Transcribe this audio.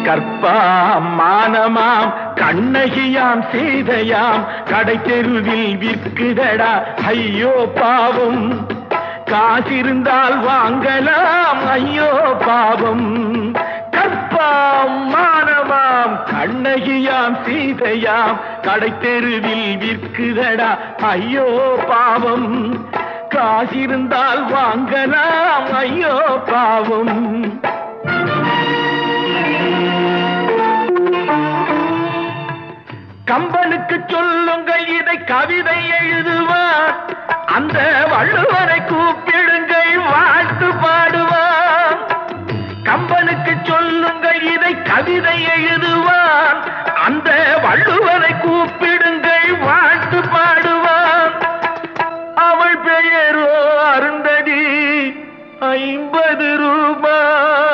கற்பாம் மானமாம் கண்ணகியாம் சீதையாம் கடை தெருவில் விற்குதடா ஐயோ பாவம். காசிருந்தால் வாங்கலாம் ஐயோ பாவம். கற்பாம் மானமாம் கண்ணகியாம் சீதையாம் கடை தெருவில் விற்குதடா ஐயோ பாவம். காசிருந்தால் வாங்கலாம் ஐயோ பாவம். கம்பனுக்கு சொல்லுங்கள் இதை கவிதை எழுதுவார். அந்த வள்ளுவரை கூப்பிடுங்கள் வாழ்த்து பாடுவார். கம்பனுக்கு சொல்லுங்கள் இதை கவிதை எழுதுவார். அந்த வள்ளுவரை கூப்பிடுங்கள் வாழ்த்து பாடுவார். அவள் பெயரோ அருந்ததி 50 ரூபாய்.